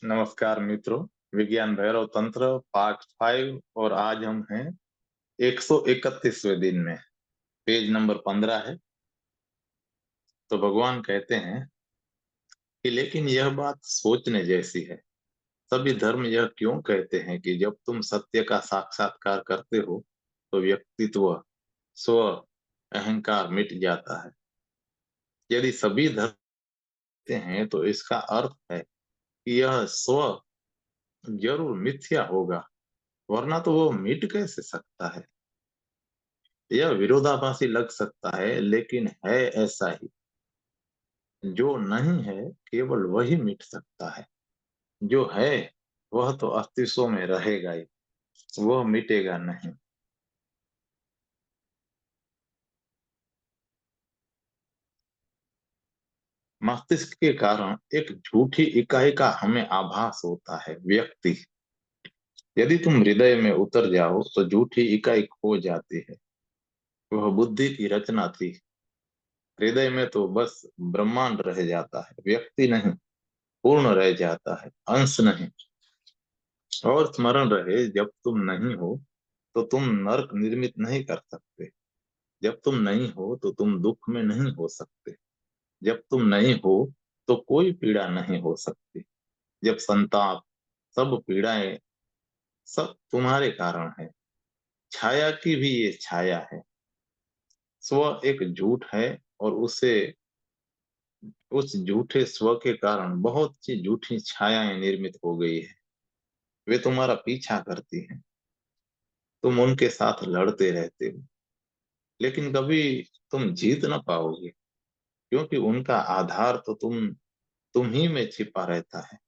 नमस्कार मित्रों। विज्ञान भैरव तंत्र पार्ट 5 और आज हम हैं 131वें दिन में। पेज नंबर 15 है। तो भगवान कहते हैं कि लेकिन यह बात सोचने जैसी है। सभी धर्म यह क्यों कहते हैं कि जब तुम सत्य का साक्षात्कार करते हो तो व्यक्तित्व, स्व, अहंकार मिट जाता है। यदि सभी धर्म कहते हैं तो इसका अर्थ है कि यह स्व जरूर मिथ्या होगा, वरना तो वो मिट कैसे सकता है। यह विरोधाभासी लग सकता है लेकिन है ऐसा ही। जो नहीं है केवल वही मिट सकता है। जो है वह तो अस्तित्व में रहेगा ही, वह मिटेगा नहीं। मस्तिष्क के कारण एक झूठी इकाई का हमें आभास होता है, व्यक्ति। यदि तुम हृदय में उतर जाओ तो झूठी इकाई खो जाती है। वह बुद्धि की रचना थी। हृदय में तो बस ब्रह्मांड रह जाता है, व्यक्ति नहीं। पूर्ण रह जाता है, अंश नहीं। और स्मरण रहे, जब तुम नहीं हो तो तुम नरक निर्मित नहीं कर सकते। जब तुम नहीं हो तो तुम दुख में नहीं हो सकते। जब तुम नहीं हो तो कोई पीड़ा नहीं हो सकती। जब संताप, सब पीड़ाएं, सब तुम्हारे कारण है। छाया की भी ये छाया है। स्व एक झूठ है और उसे उस झूठे स्व के कारण बहुत सी झूठी छायाएं निर्मित हो गई है। वे तुम्हारा पीछा करती हैं। तुम उनके साथ लड़ते रहते हो, लेकिन कभी तुम जीत ना पाओगे, क्योंकि उनका आधार तो तुम ही में छिपा रहता है।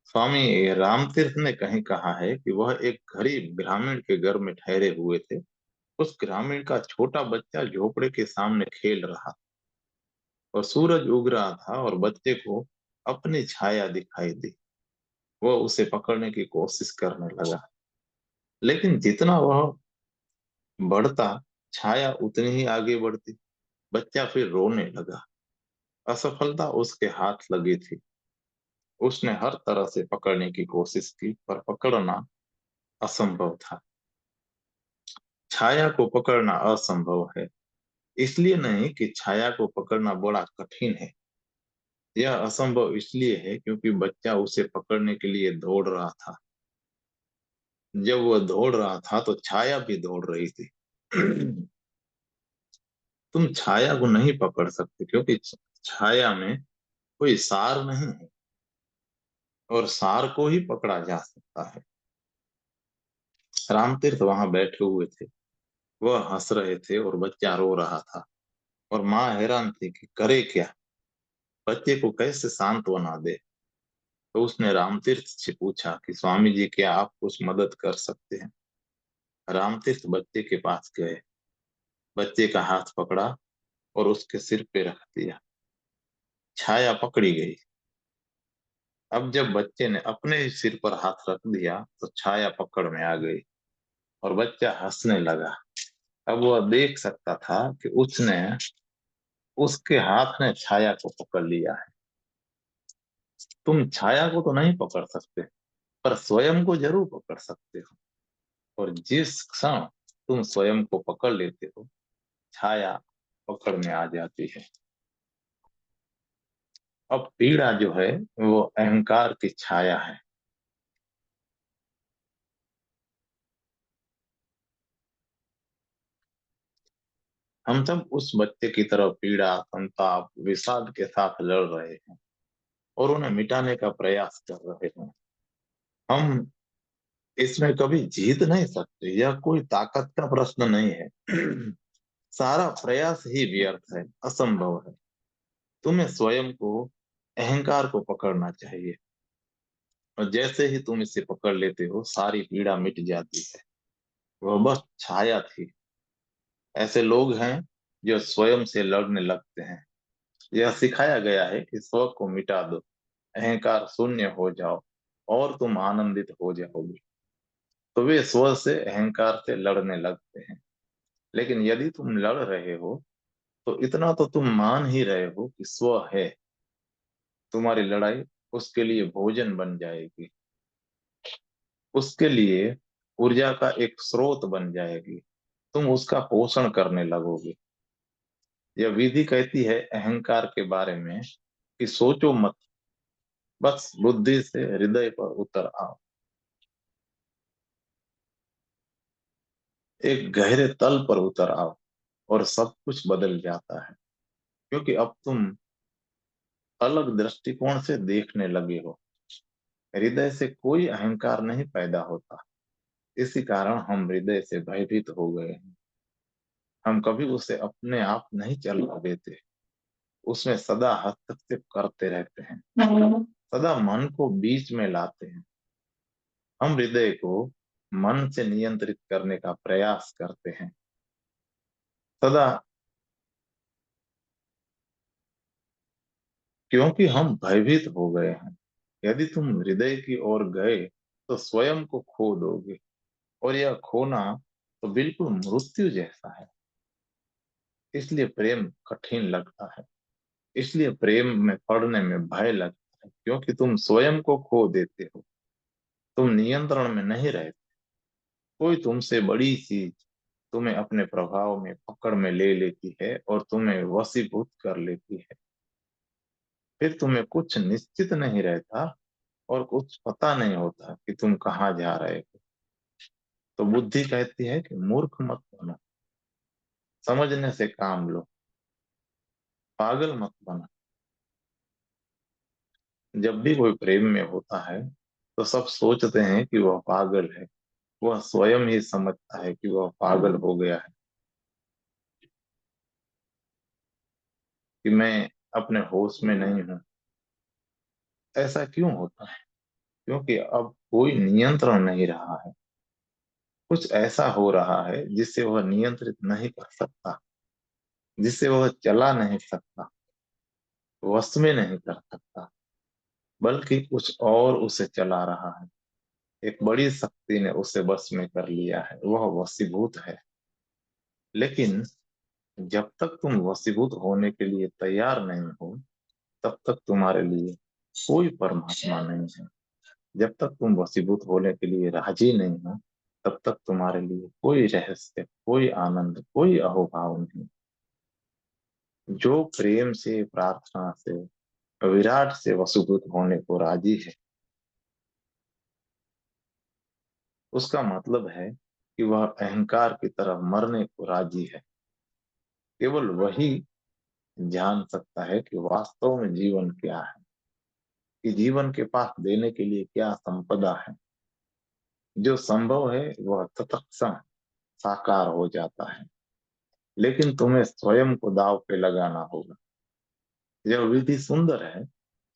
स्वामी रामतीर्थ ने कहीं कहा है कि वह एक गरीब ग्रामीण के घर में ठहरे हुए थे। उस ग्रामीण का छोटा बच्चा झोपड़े के सामने खेल रहा और सूरज उग रहा था और बच्चे को अपनी छाया दिखाई दी। वह उसे पकड़ने की कोशिश करने लगा, लेकिन जितना वह बढ़ता, छाया उतनी ही आगे बढ़ती। बच्चा फिर रोने लगा। असफलता उसके हाथ लगी थी। उसने हर तरह से पकड़ने की कोशिश की, पर पकड़ना असंभव था। छाया को पकड़ना असंभव है, इसलिए नहीं कि छाया को पकड़ना बड़ा कठिन है। यह असंभव इसलिए है क्योंकि बच्चा उसे पकड़ने के लिए दौड़ रहा था। जब वह दौड़ रहा था तो छाया भी दौड़ रही थी। तुम छाया को नहीं पकड़ सकते, क्योंकि छाया में कोई सार नहीं है, और सार को ही पकड़ा जा सकता है। रामतीर्थ वहां बैठे हुए थे। वह हंस रहे थे और बच्चा रो रहा था, और माँ हैरान थी कि करे क्या, बच्चे को कैसे सांत्वना दे। तो उसने रामतीर्थ से पूछा कि स्वामी जी, क्या आप कुछ मदद कर सकते हैं। रामतीर्थ बच्चे के पास गए, बच्चे का हाथ पकड़ा और उसके सिर पे रख दिया। छाया पकड़ी गई। अब जब बच्चे ने अपने ही सिर पर हाथ रख दिया तो छाया पकड़ में आ गई और बच्चा हंसने लगा। अब वह देख सकता था कि उसने उसके हाथ ने छाया को पकड़ लिया है। तुम छाया को तो नहीं पकड़ सकते, पर स्वयं को जरूर पकड़ सकते हो। और जिस क्षण तुम स्वयं को पकड़ लेते हो, छाया पकड़ में आ जाती है। अब पीड़ा जो है वो अहंकार की छाया है। हम सब उस बच्चे की तरह पीड़ा, संताप, विषाद के साथ लड़ रहे हैं और उन्हें मिटाने का प्रयास कर रहे हैं। हम इसमें कभी जीत नहीं सकते, यह कोई ताकत का प्रश्न नहीं है। सारा प्रयास ही व्यर्थ है, असंभव है। तुम्हें स्वयं को, अहंकार को पकड़ना चाहिए, और जैसे ही तुम इसे पकड़ लेते हो सारी पीड़ा मिट जाती है। वह बस छाया थी। ऐसे लोग हैं जो स्वयं से लड़ने लगते हैं। यह सिखाया गया है कि स्व को मिटा दो, अहंकार शून्य हो जाओ, और तुम आनंदित हो जाओगे। तो वे स्व से, अहंकार से लड़ने लगते हैं। लेकिन यदि तुम लड़ रहे हो तो इतना तो तुम मान ही रहे हो कि स्व है। तुम्हारी लड़ाई उसके लिए भोजन बन जाएगी, उसके लिए ऊर्जा का एक स्रोत बन जाएगी, तुम उसका पोषण करने लगोगे। यह विधि कहती है अहंकार के बारे में कि सोचो मत, बस बुद्धि से हृदय पर उतर आओ, एक गहरे तल पर उतर आओ, और सब कुछ बदल जाता है। क्योंकि अब तुम अलग दृष्टिकोण से देखने लगे हो। हृदय से कोई अहंकार नहीं पैदा होता, इसी कारण हम हृदय से भयभीत हो गए हैं। हम कभी उसे अपने आप नहीं चलने देते, उसमें सदा हस्तक्षेप करते रहते हैं, सदा मन को बीच में लाते हैं। हम हृदय को मन से नियंत्रित करने का प्रयास करते हैं, सदा, क्योंकि हम भयभीत हो गए हैं। यदि तुम हृदय की ओर गए तो स्वयं को खो दोगे, और यह खोना तो बिल्कुल मृत्यु जैसा है। इसलिए प्रेम कठिन लगता है, इसलिए प्रेम में पड़ने में भय लगता है, क्योंकि तुम स्वयं को खो देते हो। तुम नियंत्रण में नहीं रहते। कोई तुमसे बड़ी चीज तुम्हें अपने प्रभाव में पकड़ में ले लेती है और तुम्हें वशीभूत कर लेती है। फिर तुम्हें कुछ निश्चित नहीं रहता, और कुछ पता नहीं होता कि तुम कहाँ जा रहे हो। तो बुद्धि कहती है कि मूर्ख मत बनो, समझने से काम लो, पागल मत बनो। जब भी कोई प्रेम में होता है तो सब सोचते हैं कि वह पागल है, वह स्वयं ही समझता है कि वह पागल हो गया है, कि मैं अपने होश में नहीं हूँ। ऐसा क्यों होता है? क्योंकि अब कोई नियंत्रण नहीं रहा है। कुछ ऐसा हो रहा है जिससे वह नियंत्रित नहीं कर सकता, जिससे वह चला नहीं सकता, वश में नहीं कर सकता, बल्कि कुछ और उसे चला रहा है। एक बड़ी शक्ति ने उसे वश में कर लिया है, वह वशीभूत है। लेकिन जब तक तुम वशीभूत होने के लिए तैयार नहीं हो, तब तक तुम्हारे लिए कोई परमात्मा नहीं है। जब तक तुम वशीभूत होने के लिए राजी नहीं हो, तब तक तुम्हारे लिए कोई रहस्य, कोई आनंद, कोई अहोभाव नहीं। जो प्रेम से, प्रार्थना से, विराट से वशीभूत होने को राजी है, उसका मतलब है कि वह अहंकार की तरह मरने को राजी है। केवल वही जान सकता है कि वास्तव में जीवन क्या है, कि जीवन के पास देने के लिए क्या संपदा है। जो संभव है वह तत्क्षण साकार हो जाता है, लेकिन तुम्हें स्वयं को दांव पे लगाना होगा। यह विधि सुंदर है,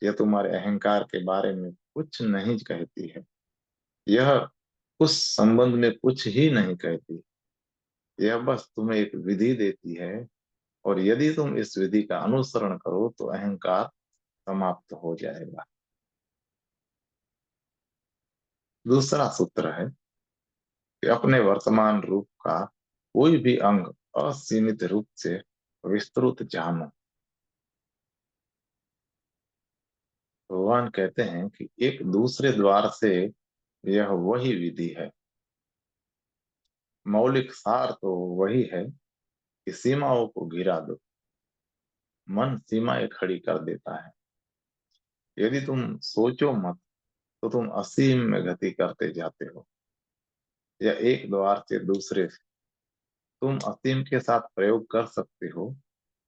यह तुम्हारे अहंकार के बारे में कुछ नहीं कहती है, यह उस संबंध में कुछ ही नहीं कहती। यह बस तुम्हें एक विधि देती है, और यदि तुम इस विधि का अनुसरण करो तो अहंकार समाप्त हो जाएगा। दूसरा सूत्र है कि अपने वर्तमान रूप का कोई भी अंग असीमित रूप से विस्तृत जानो। भगवान कहते हैं कि एक दूसरे द्वार से यह वही विधि है। मौलिक सार तो वही है कि सीमाओं को गिरा दो। मन सीमाएं खड़ी कर देता है। यदि तुम सोचो मत तो तुम असीम में गति करते जाते हो, या एक द्वार से दूसरे। तुम असीम के साथ प्रयोग कर सकते हो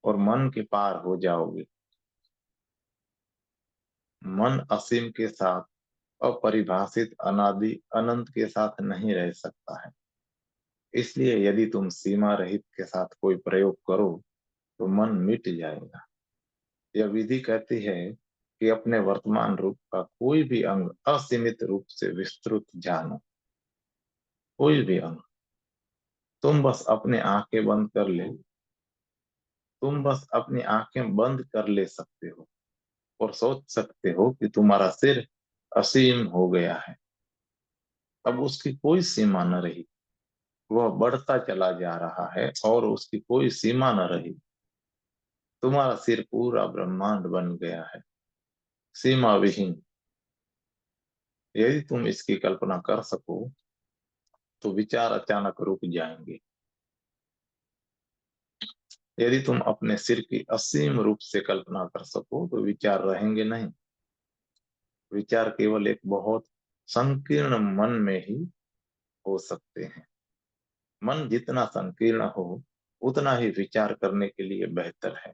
और मन के पार हो जाओगे। मन असीम के साथ, अपरिभाषित अनादि अनंत के साथ नहीं रह सकता है। इसलिए यदि तुम सीमा रहित के साथ कोई प्रयोग करो तो मन मिट जाएगा। यह विधि कहती है कि अपने वर्तमान रूप का कोई भी अंग असीमित रूप से विस्तृत जानो। कोई भी अंग। तुम बस अपनी आंखें बंद कर ले, तुम बस अपनी आंखें बंद कर ले सकते हो और सोच सकते हो कि तुम्हारा सिर असीम हो गया है। अब उसकी कोई सीमा न रही, वह बढ़ता चला जा रहा है और उसकी कोई सीमा न रही। तुम्हारा सिर पूरा ब्रह्मांड बन गया है। सीमा विहीन। यदि तुम इसकी कल्पना कर सको तो विचार अचानक रुक जाएंगे। यदि तुम अपने सिर की असीम रूप से कल्पना कर सको तो विचार रहेंगे नहीं। विचार केवल एक बहुत संकीर्ण मन में ही हो सकते हैं। मन जितना संकीर्ण हो उतना ही विचार करने के लिए बेहतर है।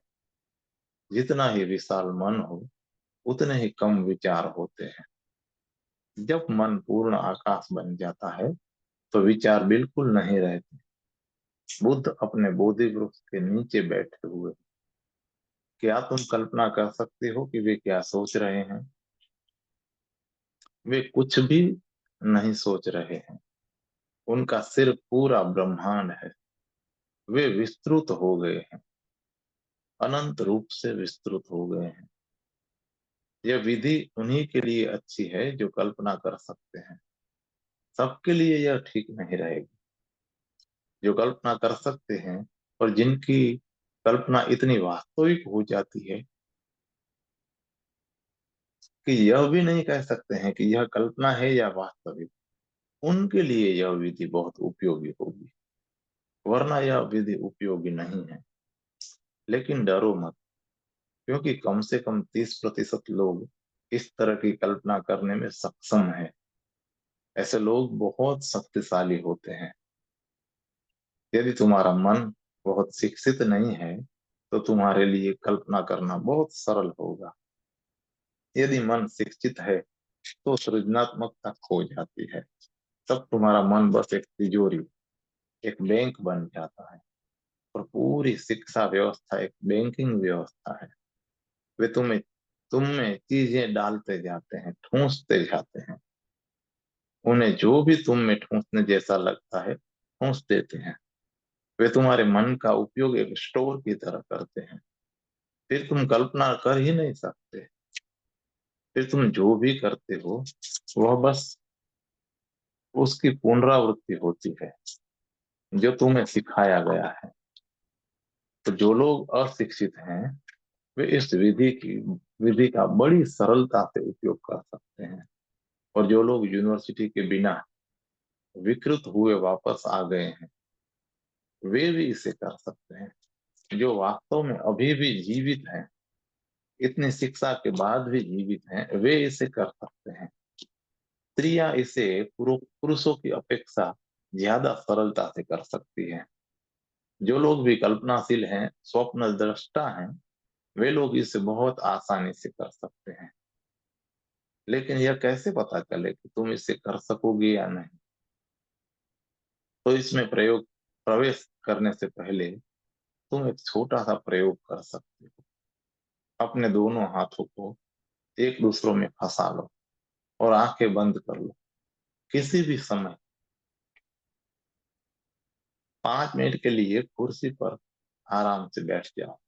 जितना ही विशाल मन हो उतने ही कम विचार होते हैं। जब मन पूर्ण आकाश बन जाता है तो विचार बिल्कुल नहीं रहते। बुद्ध अपने बोधि वृक्ष के नीचे बैठे हुए। क्या तुम कल्पना कर सकते हो कि वे क्या सोच रहे हैं? वे कुछ भी नहीं सोच रहे हैं। उनका सिर पूरा ब्रह्मांड है। वे विस्तृत हो गए हैं। अनंत रूप से विस्तृत हो गए हैं। यह विधि उन्हीं के लिए अच्छी है जो कल्पना कर सकते हैं। सबके लिए यह ठीक नहीं रहेगी। जो कल्पना कर सकते हैं और जिनकी कल्पना इतनी वास्तविक हो जाती है कि यह भी नहीं कह सकते हैं कि यह कल्पना है या वास्तविक, उनके लिए यह विधि बहुत उपयोगी होगी। वरना यह विधि उपयोगी नहीं है। लेकिन डरो मत, क्योंकि कम से कम 30% लोग इस तरह की कल्पना करने में सक्षम है। ऐसे लोग बहुत शक्तिशाली होते हैं। यदि तुम्हारा मन बहुत शिक्षित नहीं है तो तुम्हारे लिए कल्पना करना बहुत सरल होगा। यदि मन शिक्षित है तो सृजनात्मकता खो जाती है। तब तुम्हारा मन बस एक तिजोरी, एक बैंक बन जाता है। और पूरी शिक्षा व्यवस्था एक बैंकिंग व्यवस्था है। वे तुम में चीजें डालते जाते हैं, ठूंसते जाते हैं। उन्हें जो भी तुम में ठूंसने जैसा लगता है ठूंस देते हैं। वे तुम्हारे मन का उपयोग एक स्टोर की तरह करते हैं। फिर तुम कल्पना कर ही नहीं सकते। फिर तुम जो भी करते हो वह बस उसकी पुनरावृत्ति होती है जो तुम्हें सिखाया गया है। तो जो लोग अशिक्षित हैं वे इस विधि का बड़ी सरलता से उपयोग कर सकते हैं। और जो लोग यूनिवर्सिटी के बिना विकृत हुए वापस आ गए हैं वे भी इसे कर सकते हैं। जो वास्तव में अभी भी जीवित हैं, इतनी शिक्षा के बाद भी जीवित हैं, वे इसे कर सकते हैं। स्त्रियां इसे पुरुषों की अपेक्षा ज्यादा सरलता से कर सकती हैं। जो लोग भी कल्पनाशील हैं, स्वप्न दृष्टा हैं, वे लोग इसे बहुत आसानी से कर सकते हैं। लेकिन यह कैसे पता चले कि तुम इसे कर सकोगे या नहीं? तो इसमें प्रवेश करने से पहले तुम एक छोटा सा प्रयोग कर सकते हो। अपने दोनों हाथों को एक दूसरों में फंसा लो और आंखें बंद कर लो। किसी भी समय 5 मिनट के लिए कुर्सी पर आराम से बैठ जाओ।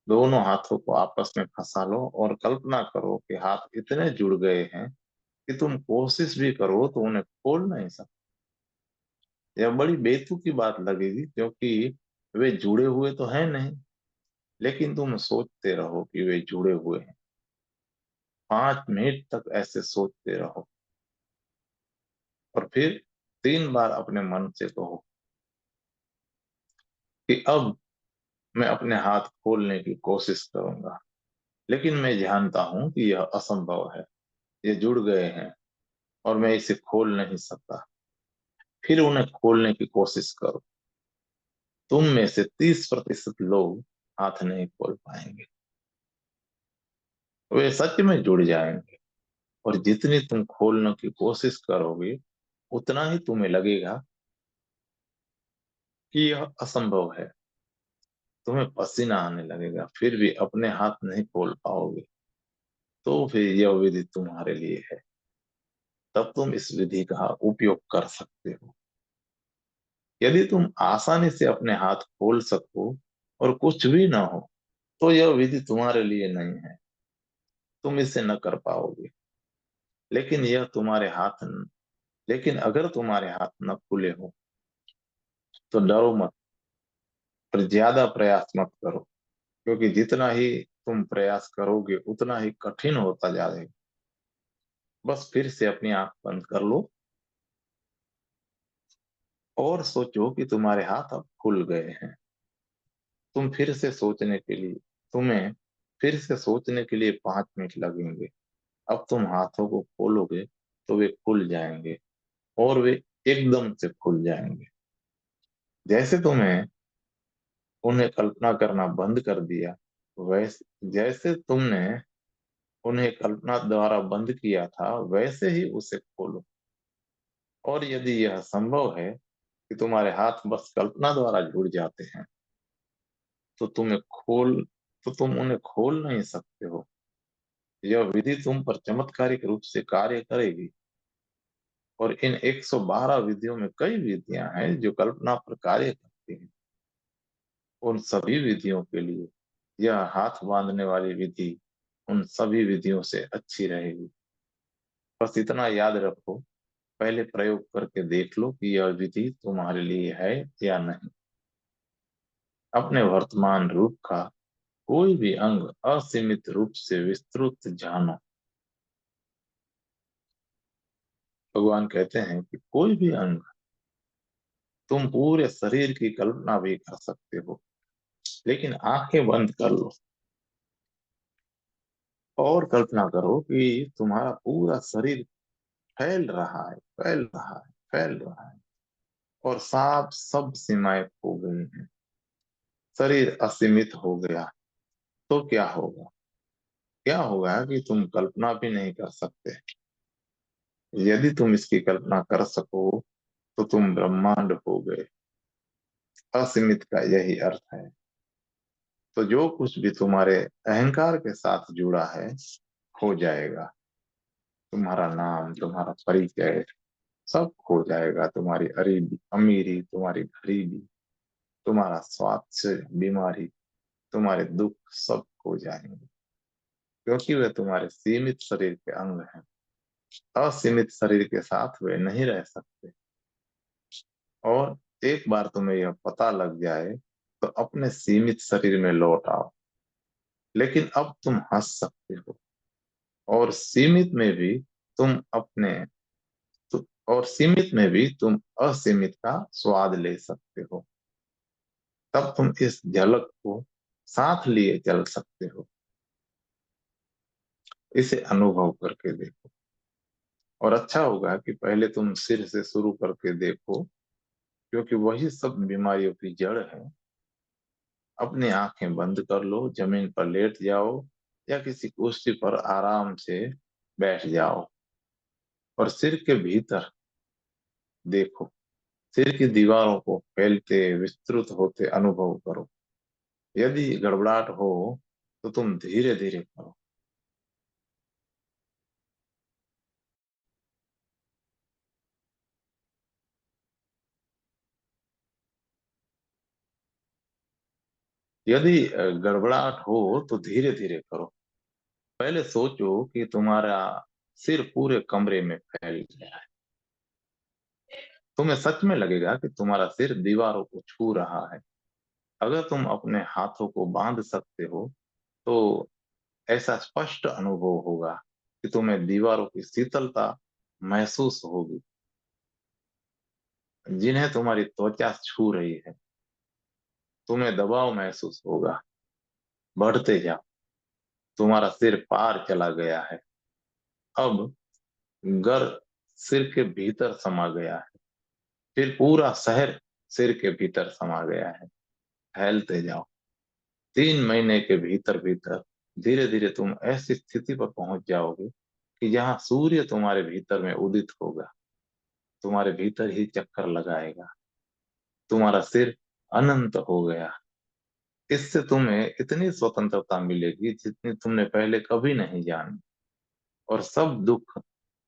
दोनों हाथों को आपस में फंसा लो और कल्पना करो कि हाथ इतने जुड़ गए हैं कि तुम कोशिश भी करो तो उन्हें खोल नहीं सकते। यह बड़ी बेतुकी बात लगेगी क्योंकि वे जुड़े हुए तो हैं नहीं, लेकिन तुम सोचते रहो कि वे जुड़े हुए हैं। 5 मिनट तक ऐसे सोचते रहो और फिर 3 बार अपने मन से कहो कि अब मैं अपने हाथ खोलने की कोशिश करूंगा, लेकिन मैं जानता हूं कि यह असंभव है। ये जुड़ गए हैं और मैं इसे खोल नहीं सकता। फिर उन्हें खोलने की कोशिश करो। तुम में से 30% लोग हाथ नहीं खोल पाएंगे। वे सच में जुड़ जाएंगे। और जितनी तुम खोलने की कोशिश करोगे उतना ही तुम्हें लगेगा कि यह असंभव है। तुम्हें पसीना आने लगेगा फिर भी अपने हाथ नहीं खोल पाओगे। तो फिर यह विधि तुम्हारे लिए है। तब तुम इस विधि का उपयोग कर सकते हो। यदि तुम आसानी से अपने हाथ खोल सको और कुछ भी ना हो तो यह विधि तुम्हारे लिए नहीं है। तुम इसे न कर पाओगे। लेकिन यह तुम्हारे हाथ लेकिन अगर तुम्हारे हाथ न खुले हो तो डरो मत, पर ज्यादा प्रयास मत करो। क्योंकि जितना ही तुम प्रयास करोगे उतना ही कठिन होता जाएगा। बस फिर से अपनी आंख बंद कर लो और सोचो कि तुम्हारे हाथ अब खुल गए हैं। तुम फिर से सोचने के लिए तुम्हें फिर से सोचने के लिए 5 मिनट लगेंगे। अब तुम हाथों को खोलोगे तो वे खुल जाएंगे, और वे एकदम से खुल जाएंगे। जैसे तुम्हें उन्हें कल्पना करना बंद कर दिया, वैसे जैसे तुमने उन्हें कल्पना द्वारा बंद किया था वैसे ही उसे खोलो। और यदि यह संभव है कि तुम्हारे हाथ बस कल्पना द्वारा जुड़ जाते हैं, तो तुम उन्हें खोल नहीं सकते हो। यह विधि तुम पर चमत्कारिक रूप से कार्य करेगी। और इन 112 विधियों में कई विधियां हैं जो कल्पना पर कार्य करती हैं। उन सभी विधियों के लिए यह हाथ बांधने वाली विधि उन सभी विधियों से अच्छी रहेगी। बस इतना याद रखो, पहले प्रयोग करके देख लो कि यह विधि तुम्हारे लिए है या नहीं। अपने वर्तमान रूप का कोई भी अंग असीमित रूप से विस्तृत जानो। भगवान कहते हैं कि कोई भी अंग, तुम पूरे शरीर की कल्पना भी कर सकते हो, लेकिन आंखें बंद कर लो और कल्पना करो कि तुम्हारा पूरा शरीर फैल रहा है, फैल रहा है, फैल रहा है, और साफ सब सीमाएं खो गई हैं। शरीर असीमित हो गया तो क्या होगा? क्या होगा कि तुम कल्पना भी नहीं कर सकते। यदि तुम इसकी कल्पना कर सको तो तुम ब्रह्मांड हो गए। असीमित का यही अर्थ है। तो जो कुछ भी तुम्हारे अहंकार के साथ जुड़ा है खो जाएगा। तुम्हारा नाम, तुम्हारा परिचय सब खो जाएगा। तुम्हारी अमीरी, तुम्हारी गरीबी, तुम्हारा स्वास्थ्य, बीमारी, तुम्हारे दुख सब खो जाएंगे, क्योंकि वे तुम्हारे सीमित शरीर के अंग हैं। असीमित शरीर के साथ वे नहीं रह सकते। और एक बार तुम्हें यह पता लग जाए तो अपने सीमित शरीर में लौट आओ। लेकिन अब तुम हंस सकते हो, और सीमित में भी तुम अपने और सीमित में भी तुम असीमित का स्वाद ले सकते हो। तब तुम इस झलक को साथ लिए चल सकते हो। इसे अनुभव करके देखो। और अच्छा होगा कि पहले तुम सिर से शुरू करके देखो, क्योंकि वही सब बीमारियों की जड़ है। अपनी आंखें बंद कर लो, जमीन पर लेट जाओ या किसी कुर्सी पर आराम से बैठ जाओ, और सिर के भीतर देखो। सिर की दीवारों को फैलते, विस्तृत होते अनुभव करो। यदि गड़बड़ाहट हो तो तुम धीरे धीरे करो। यदि गड़बड़ाहट हो तो धीरे धीरे करो। पहले सोचो कि तुम्हारा सिर पूरे कमरे में फैल गया है। तुम्हें सच में लगेगा कि तुम्हारा सिर दीवारों को छू रहा है। अगर तुम अपने हाथों को बांध सकते हो तो ऐसा स्पष्ट अनुभव होगा कि तुम्हें दीवारों की शीतलता महसूस होगी, जिन्हें तुम्हारी त्वचा छू रही है। तुम्हें दबाव महसूस होगा। बढ़ते जाओ। तुम्हारा सिर पार चला गया है। अब गर सिर के भीतर समा गया है। फिर पूरा शहर सिर के भीतर समा गया है। फैलते जाओ। 3 महीने के भीतर भीतर धीरे धीरे तुम ऐसी स्थिति पर पहुंच जाओगे कि जहां सूर्य तुम्हारे भीतर में उदित होगा, तुम्हारे भीतर ही चक्कर लगाएगा। तुम्हारा सिर अनंत हो गया। इससे तुम्हें इतनी स्वतंत्रता मिलेगी जितनी तुमने पहले कभी नहीं जानी। और सब दुख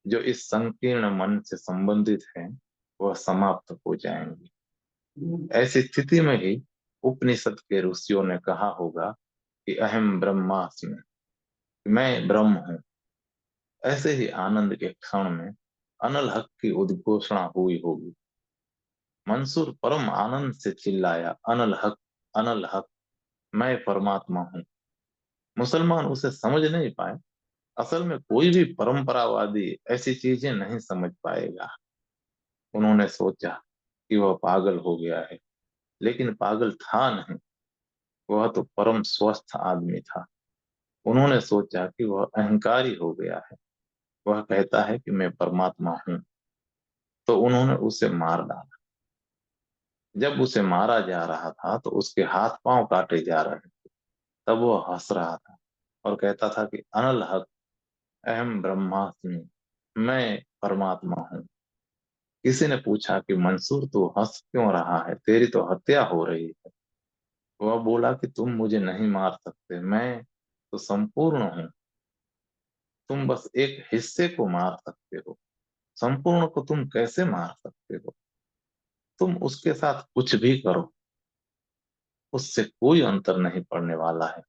जो इस संकीर्ण मन से संबंधित हैं, वह समाप्त हो जाएंगे। ऐसी स्थिति में ही उपनिषद के ऋषियों ने कहा होगा कि अहम ब्रह्मास्मि, मैं ब्रह्म हूँ। ऐसे ही आनंद के क्षण में अनल हक की उद्घोषणा हुई होगी। मंसूर परम आनंद से चिल्लाया, अनल हक, अनल हक, मैं परमात्मा हूँ। मुसलमान उसे समझ नहीं पाए। असल में कोई भी परंपरावादी ऐसी चीजें नहीं समझ पाएगा। उन्होंने सोचा कि वह पागल हो गया है, लेकिन पागल था नहीं, वह तो परम स्वस्थ आदमी था। उन्होंने सोचा कि वह अहंकारी हो गया है, वह कहता है कि मैं परमात्मा हूँ। तो उन्होंने उसे मार डाला। जब उसे मारा जा रहा था तो उसके हाथ पांव काटे जा रहे थे। तब वो हंस रहा था और कहता था कि अनल हक, अहम ब्रह्मास्मि, मैं परमात्मा हूँ। किसी ने पूछा कि मंसूर तू हंस क्यों रहा है, तेरी तो हत्या हो रही है। वह बोला कि तुम मुझे नहीं मार सकते, मैं तो संपूर्ण हूँ। तुम बस एक हिस्से को मार सकते हो, संपूर्ण को तुम कैसे मार सकते हो? तुम उसके साथ कुछ भी करो, उससे कोई अंतर नहीं पड़ने वाला है।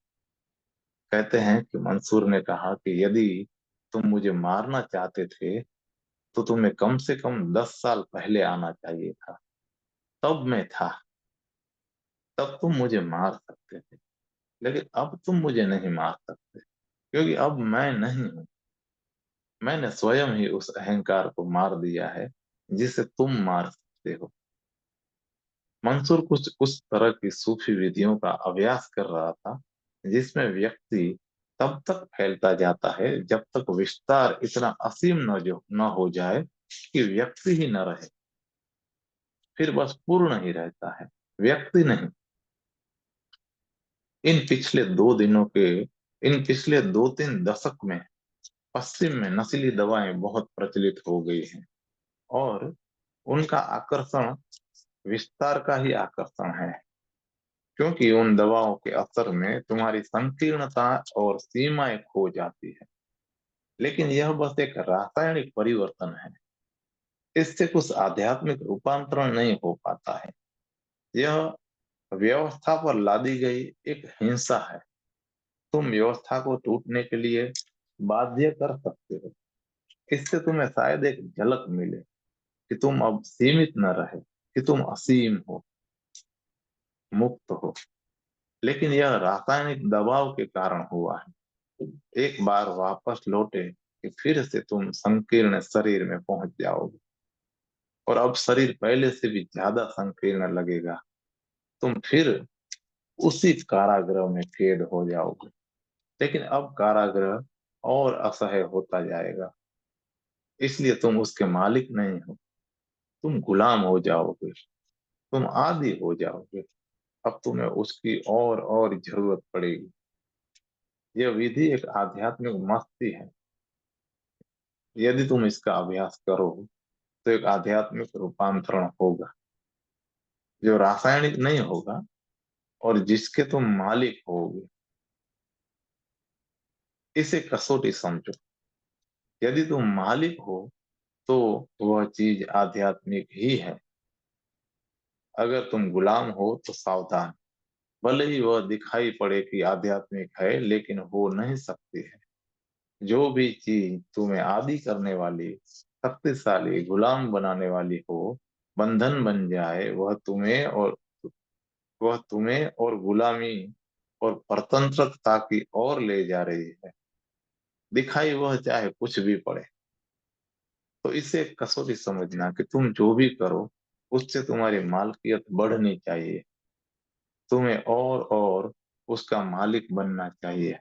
कहते हैं कि मंसूर ने कहा कि यदि तुम मुझे मारना चाहते थे तो तुम्हें कम से कम 10 साल पहले आना चाहिए था। तब मैं था, तब तुम मुझे मार सकते थे। लेकिन अब तुम मुझे नहीं मार सकते, क्योंकि अब मैं नहीं हूं। मैंने स्वयं ही उस अहंकार को मार दिया है जिसे तुम मार सकते हो। मंसूर कुछ उस तरह की सूफी विधियों का अभ्यास कर रहा था जिसमें व्यक्ति तब तक फैलता जाता है जब तक विस्तार इतना असीम न हो जाए कि व्यक्ति ही न रहे। फिर बस पूर्ण ही रहता है, व्यक्ति नहीं। इन पिछले दो दिनों के इन पिछले 2-3 दशक में पश्चिम में नशीली दवाएं बहुत प्रचलित हो गई हैं, और उनका आकर्षण विस्तार का ही आकर्षण है। क्योंकि उन दवाओं के असर में तुम्हारी संकीर्णता और सीमाएं खो जाती है। लेकिन यह बस एक रासायनिक परिवर्तन है, इससे कुछ आध्यात्मिक रूपांतरण नहीं हो पाता है। यह व्यवस्था पर लादी गई एक हिंसा है। तुम व्यवस्था को टूटने के लिए बाध्य कर सकते हो। इससे तुम्हें शायद एक झलक मिले कि तुम अब सीमित न रहे, कि तुम असीम हो, मुक्त हो। लेकिन यह रासायनिक दबाव के कारण हुआ है। एक बार वापस लौटे कि फिर से तुम संकीर्ण शरीर में पहुंच जाओगे, और अब शरीर पहले से भी ज्यादा संकीर्ण लगेगा। तुम फिर उसी कारागृह में कैद हो जाओगे, लेकिन अब कारागृह और असह्य होता जाएगा। इसलिए तुम उसके मालिक नहीं हो, तुम गुलाम हो जाओगे, तुम आदी हो जाओगे। अब तुम्हें उसकी और जरूरत पड़ेगी। यह विधि एक आध्यात्मिक मस्ती है। यदि तुम इसका अभ्यास करो तो एक आध्यात्मिक रूपांतरण होगा जो रासायनिक नहीं होगा, और जिसके तुम मालिक होगे। इसे कसौटी समझो। यदि तुम मालिक हो तो वह चीज आध्यात्मिक ही है। अगर तुम गुलाम हो तो सावधान, भले ही वह दिखाई पड़े कि आध्यात्मिक है, लेकिन हो नहीं सकती है। जो भी चीज तुम्हें आदी करने वाली, शक्तिशाली, गुलाम बनाने वाली हो, बंधन बन जाए, वह तुम्हें और गुलामी और परतंत्रता की ओर ले जा रही है। दिखाई वह चाहे कुछ भी पड़े। तो इसे कसौटी समझना कि तुम जो भी करो उससे तुम्हारी मालकियत बढ़नी चाहिए, तुम्हें और उसका मालिक बनना चाहिए।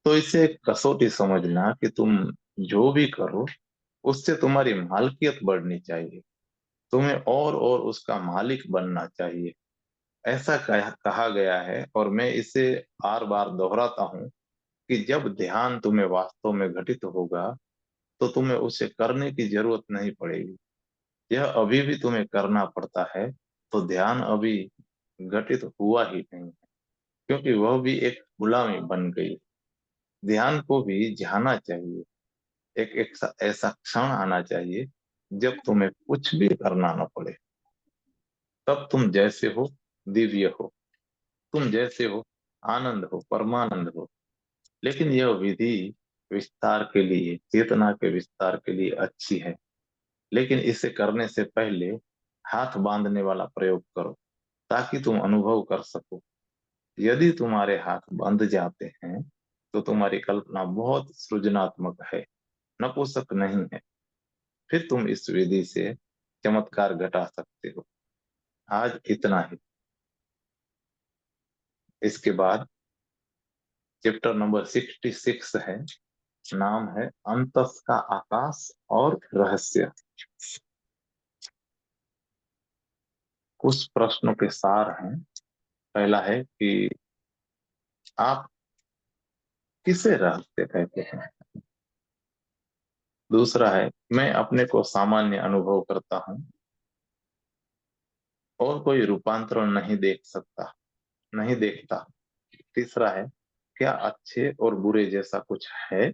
तो इसे कसौटी समझना कि तुम जो भी करो उससे तुम्हारी मालकियत बढ़नी चाहिए, तुम्हें और उसका मालिक बनना चाहिए। ऐसा कहा गया है, और मैं इसे बार बार दोहराता हूँ कि जब ध्यान तुम्हें वास्तव में घटित होगा तो तुम्हें उसे करने की जरूरत नहीं पड़ेगी। यह अभी भी तुम्हें करना पड़ता है, तो ध्यान अभी घटित हुआ ही नहीं, क्योंकि वह भी एक गुलामी बन गई। ध्यान को भी जाना चाहिए। एक ऐसा क्षण आना चाहिए जब तुम्हें कुछ भी करना न पड़े। तब तुम जैसे हो दिव्य हो, तुम जैसे हो आनंद हो, परमानंद हो। लेकिन यह विधि विस्तार के लिए, चेतना के विस्तार के लिए अच्छी है। लेकिन इसे करने से पहले हाथ बांधने वाला प्रयोग करो ताकि तुम अनुभव कर सको। यदि तुम्हारे हाथ बंध जाते हैं तो तुम्हारी कल्पना बहुत सृजनात्मक है, नपुंसक नहीं है। फिर तुम इस विधि से चमत्कार घटा सकते हो। आज इतना ही। इसके बाद चैप्टर नंबर 66 है, नाम है अंतस का आकाश और रहस्य। कुछ प्रश्नों के सार हैं। पहला है कि आप किसे रहस्य कहते हैं। दूसरा है, मैं अपने को सामान्य अनुभव करता हूँ और कोई रूपांतरण नहीं देख सकता, नहीं देखता। तीसरा है, क्या अच्छे और बुरे जैसा कुछ है।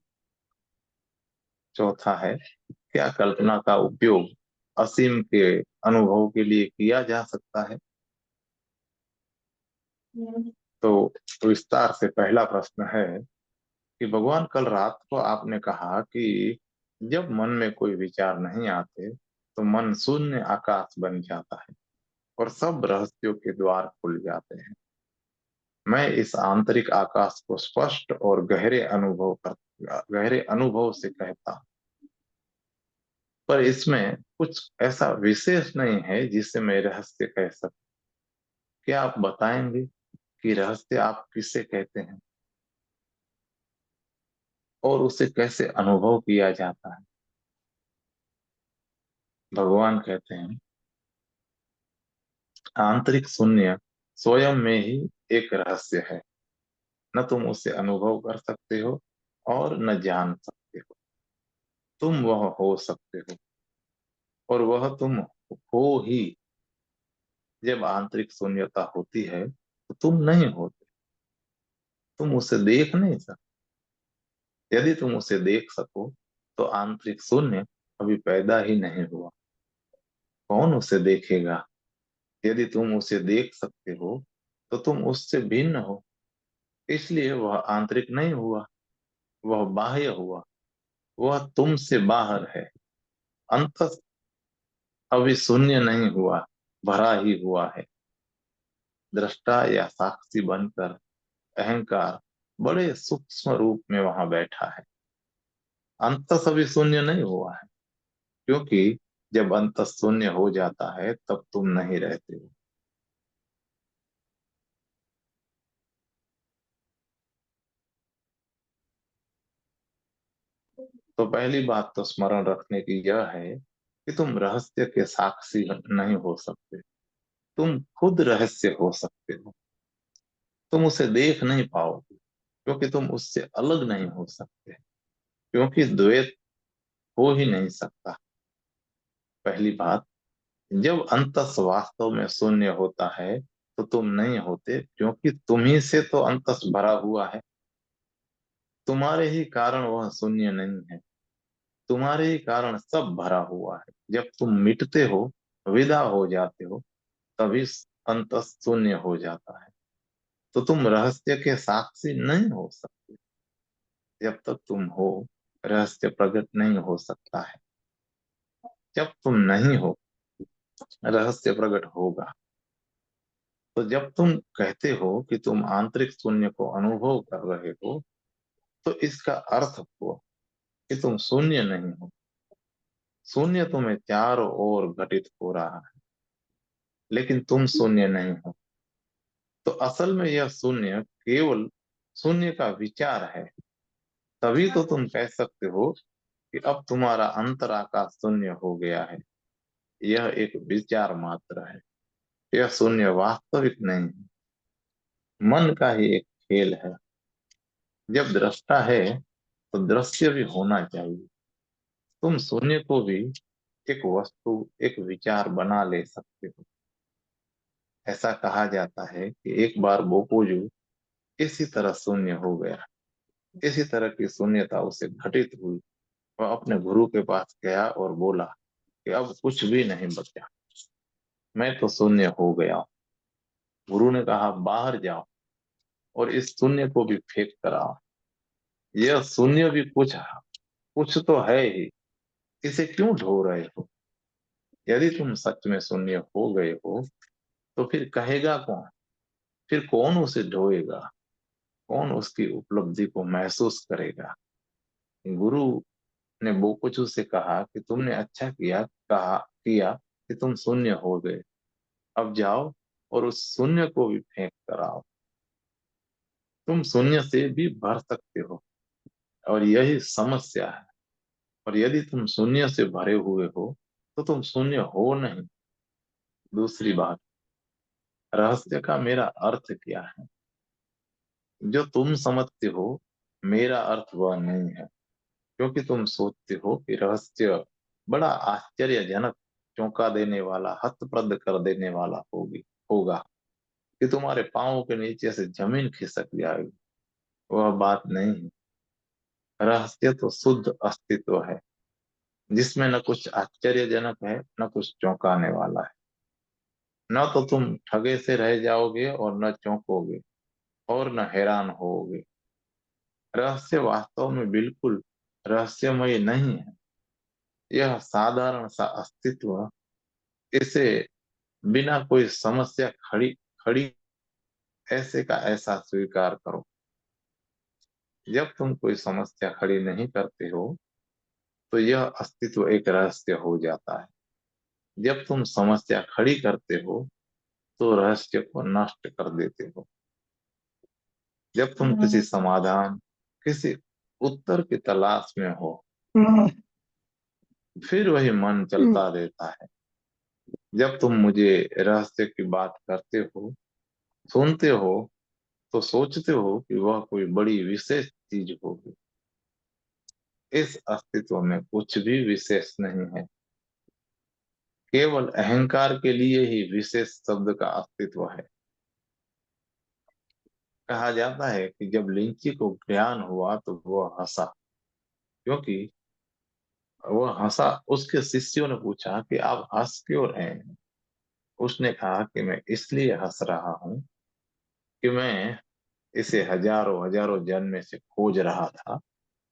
चौथा है, क्या कल्पना का उपयोग असीम के अनुभव के लिए किया जा सकता है। तो विस्तार से पहला प्रश्न है कि भगवान, कल रात को आपने कहा कि जब मन में कोई विचार नहीं आते तो मन शून्य आकाश बन जाता है और सब रहस्यों के द्वार खुल जाते हैं। मैं इस आंतरिक आकाश को स्पष्ट और गहरे अनुभव से कहता हूँ, पर इसमें कुछ ऐसा विशेष नहीं है जिसे मैं रहस्य कह सकूं। क्या आप बताएंगे कि रहस्य आप किसे कहते हैं और उसे कैसे अनुभव किया जाता है। भगवान कहते हैं, आंतरिक शून्य स्वयं में ही एक रहस्य है। न तुम उसे अनुभव कर सकते हो और न जान सकते हो। तुम वह हो सकते हो और वह तुम हो ही। जब आंतरिक शून्यता होती है तो तुम नहीं होते। तुम उसे देख नहीं सकते। यदि तुम उसे देख सको तो आंतरिक शून्य अभी पैदा ही नहीं हुआ। कौन उसे देखेगा। यदि तुम उसे देख सकते हो तो तुम उससे भिन्न हो, इसलिए वह आंतरिक नहीं हुआ, वह बाह्य हुआ। वह तुमसे बाहर है। अंत अभी शून्य नहीं हुआ, भरा ही हुआ है। दृष्टा या साक्षी बनकर अहंकार बड़े सूक्ष्म रूप में वहां बैठा है। अंत अभी शून्य नहीं हुआ है, क्योंकि जब अंत शून्य हो जाता है तब तुम नहीं रहते हो। तो पहली बात तो स्मरण रखने की यह है कि तुम रहस्य के साक्षी नहीं हो सकते। तुम खुद रहस्य हो सकते हो। तुम उसे देख नहीं पाओगे क्योंकि तुम उससे अलग नहीं हो सकते, क्योंकि द्वैत हो ही नहीं सकता। पहली बात, जब अंतस वास्तव में शून्य होता है तो तुम नहीं होते, क्योंकि तुम्ही से तो अंतस भरा हुआ है। तुम्हारे ही कारण वह शून्य नहीं है। तुम्हारे ही कारण सब भरा हुआ है। जब तुम मिटते हो, विदा हो जाते हो, तभी अंतस शून्य हो जाता है। तो तुम रहस्य के साक्षी नहीं हो सकते। जब तक तुम हो, रहस्य प्रकट नहीं हो सकता है। जब तुम नहीं हो, रहस्य प्रकट होगा। तो जब तुम कहते हो कि तुम आंतरिक शून्य को अनुभव कर रहे हो, तो इसका अर्थ हुआ कि तुम शून्य नहीं हो। शून्य तुम्हें चारों ओर घटित हो रहा है, लेकिन तुम शून्य नहीं हो। तो असल में यह शून्य केवल शून्य का विचार है। तभी तो तुम कह सकते हो कि अब तुम्हारा अंतराकाश शून्य हो गया है। यह एक विचार मात्र है। यह शून्य वास्तविक नहीं है, मन का ही एक खेल है। जब दृष्टा है तो दृश्य भी होना चाहिए। तुम शून्य को भी एक वस्तु, एक विचार बना ले सकते हो। ऐसा कहा जाता है कि एक बार बोपोजू इसी तरह शून्य हो गया। इसी तरह की शून्यता उसे घटित हुई। वह अपने गुरु के पास गया और बोला कि अब कुछ भी नहीं बचा, मैं तो शून्य हो गया हूं। गुरु ने कहा, बाहर जाओ और इस शून्य को भी फेंक कर आओ। यह शून्य भी कुछ कुछ तो है ही, इसे क्यों ढो रहे हो। यदि तुम सच में शून्य हो गए हो तो फिर कहेगा कौन, फिर कौन उसे ढोएगा, कौन उसकी उपलब्धि को महसूस करेगा। गुरु ने बोकुचू से कहा कि तुमने अच्छा किया कि तुम शून्य हो गए। अब जाओ और उस शून्य को भी फेंक कर आओ। तुम शून्य से भी भर सकते हो, और यही समस्या है। और यदि तुम शून्य से भरे हुए हो तो तुम शून्य हो नहीं। दूसरी बात, रहस्य का मेरा अर्थ क्या है? जो तुम समझते हो मेरा अर्थ वह नहीं है, क्योंकि तुम सोचते हो कि रहस्य बड़ा आश्चर्यजनक, चौंका देने वाला, हतप्रद कर देने वाला होगा, कि तुम्हारे पांवों के नीचे से जमीन खिसक जाएगी। वह बात नहीं है। रहस्य तो शुद्ध अस्तित्व है, जिसमें न कुछ आश्चर्यजनक है न कुछ चौंकाने वाला है। न तो तुम ठगे से रह जाओगे और न चौंकोगे और न हैरान होगे। रहस्य वास्तव में बिल्कुल रहस्यमय नहीं है। यह साधारण सा अस्तित्व, इसे बिना कोई समस्या खड़ी खड़ी ऐसे का ऐसा स्वीकार करो। जब तुम कोई समस्या खड़ी नहीं करते हो तो यह अस्तित्व एक रहस्य हो जाता है। जब तुम समस्या खड़ी करते हो तो रहस्य को नष्ट कर देते हो। जब तुम किसी समाधान, किसी उत्तर की तलाश में हो, फिर वही मन चलता रहता है। जब तुम मुझे रहस्य की बात करते हो, सुनते हो, तो सोचते हो कि वह कोई बड़ी विशेष चीज होगी। इस अस्तित्व में कुछ भी विशेष नहीं है। केवल अहंकार के लिए ही विशेष शब्द का अस्तित्व है। कहा जाता है कि जब लिंची को ज्ञान हुआ तो वह हंसा, क्योंकि वह हंसा। उसके शिष्यों ने पूछा कि आप हंस क्यों रहे हैं? उसने कहा कि मैं इसलिए हंस रहा हूं कि मैं इसे हजारों हजारों जन्म से खोज रहा था,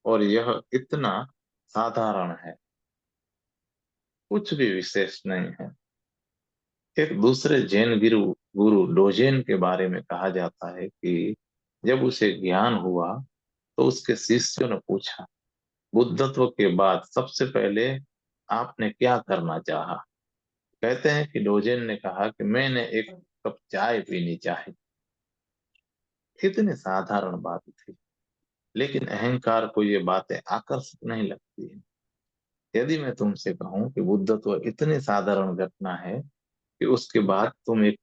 और यह इतना साधारण है, कुछ भी विशेष नहीं है। एक दूसरे जैन गुरु गुरु डोजेन के बारे में कहा जाता है कि जब उसे ज्ञान हुआ तो उसके शिष्यों ने पूछा, बुद्धत्व के बाद सबसे पहले आपने क्या करना चाहा? कहते हैं कि डोजेन ने कहा कि मैंने एक कप चाय पीनी चाहिए। इतनी साधारण बात थी, लेकिन अहंकार को ये बातें आकर्षक नहीं लगती है। यदि मैं तुमसे कहूं कि बुद्धत्व इतनी साधारण घटना है कि उसके बाद तुम एक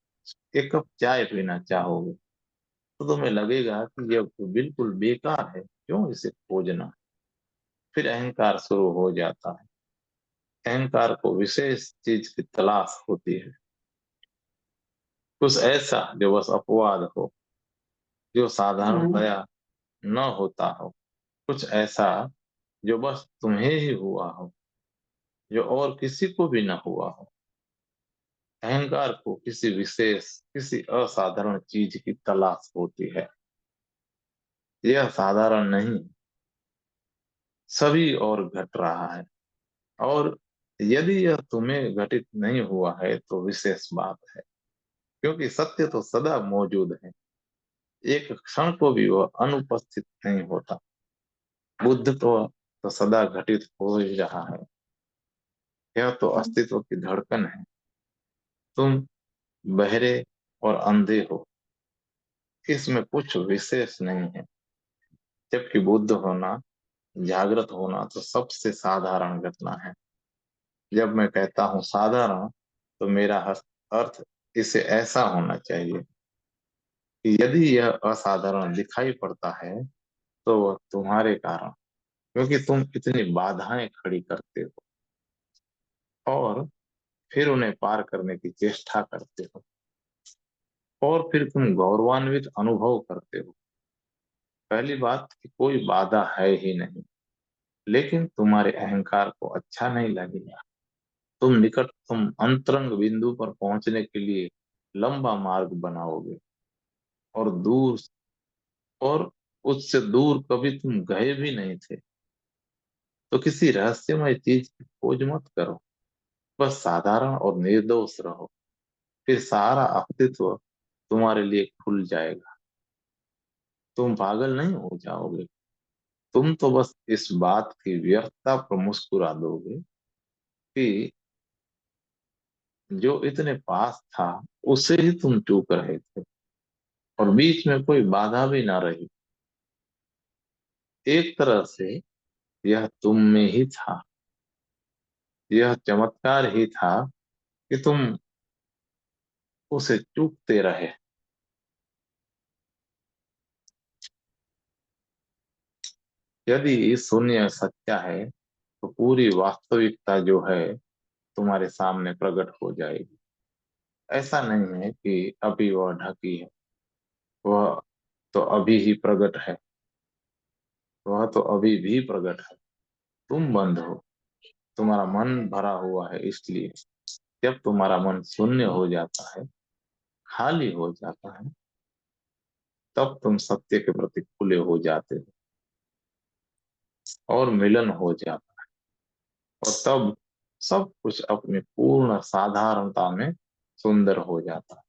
कप चाय पीना चाहोगे, तो तुम्हें लगेगा कि यह तो बिल्कुल बेकार है, क्यों इसे खोजना? फिर अहंकार शुरू हो जाता है। अहंकार को विशेष चीज की तलाश होती है, कुछ ऐसा जो बस अपवाद हो, जो साधारणतया न होता हो, कुछ ऐसा जो बस तुम्हें ही हुआ हो, जो और किसी को भी न हुआ हो। अहंकार को किसी विशेष, किसी असाधारण चीज की तलाश होती है। यह साधारण नहीं, सभी और घट रहा है। और यदि यह तुम्हें घटित नहीं हुआ है तो विशेष बात है, क्योंकि सत्य तो सदा मौजूद है। एक क्षण को भी वह अनुपस्थित नहीं होता। बुद्ध तो सदा घटित हो ही रहा है। यह तो अस्तित्व की धड़कन है। तुम बहरे और अंधे हो, इसमें कुछ विशेष नहीं है। जबकि बुद्ध होना, जागृत होना तो सबसे साधारण घटना है। जब मैं कहता हूँ साधारण, तो मेरा अर्थ इसे ऐसा होना चाहिए कि यदि यह असाधारण दिखाई पड़ता है तो वह तुम्हारे कारण, क्योंकि तुम इतनी बाधाएं खड़ी करते हो और फिर उन्हें पार करने की चेष्टा करते हो, और फिर तुम गौरवान्वित अनुभव करते हो। पहली बात कि कोई बाधा है ही नहीं, लेकिन तुम्हारे अहंकार को अच्छा नहीं लगेगा। तुम अंतरंग बिंदु पर पहुंचने के लिए लंबा मार्ग बनाओगे, और दूर, और उससे दूर कभी तुम गए भी नहीं थे। तो किसी रहस्यमय चीज की खोज मत करो, बस साधारण और निर्दोष रहो, फिर सारा अस्तित्व तुम्हारे लिए खुल जाएगा। तुम पागल नहीं हो जाओगे। तुम तो बस इस बात की व्यर्थता पर मुस्कुरा दोगे कि जो इतने पास था उसे ही तुम चूक रहे थे, और बीच में कोई बाधा भी ना रही। एक तरह से यह तुम में ही था। यह चमत्कार ही था कि तुम उसे चूकते रहे। यदि शून्य सच्चा है तो पूरी वास्तविकता जो है तुम्हारे सामने प्रकट हो जाएगी। ऐसा नहीं है कि अभी वह ढकी है, वह तो अभी ही प्रकट है। वह तो अभी भी प्रकट है। तुम बंद हो, तुम्हारा मन भरा हुआ है। इसलिए जब तुम्हारा मन शून्य हो जाता है, खाली हो जाता है, तब तुम सत्य के प्रति खुले हो जाते हो और मिलन हो जाता है। और तब सब कुछ अपनी पूर्ण साधारणता में सुंदर हो जाता है।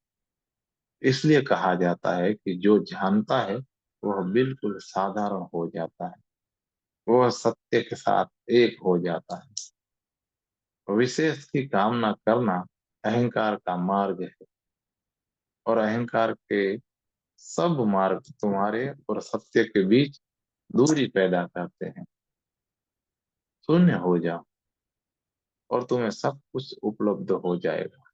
इसलिए कहा जाता है कि जो जानता है वह बिल्कुल साधारण हो जाता है। वह सत्य के साथ एक हो जाता है। विशेष की कामना करना अहंकार का मार्ग है, और अहंकार के सब मार्ग तुम्हारे और सत्य के बीच दूरी पैदा करते हैं। शून्य हो जाओ और तुम्हें सब कुछ उपलब्ध हो जाएगा।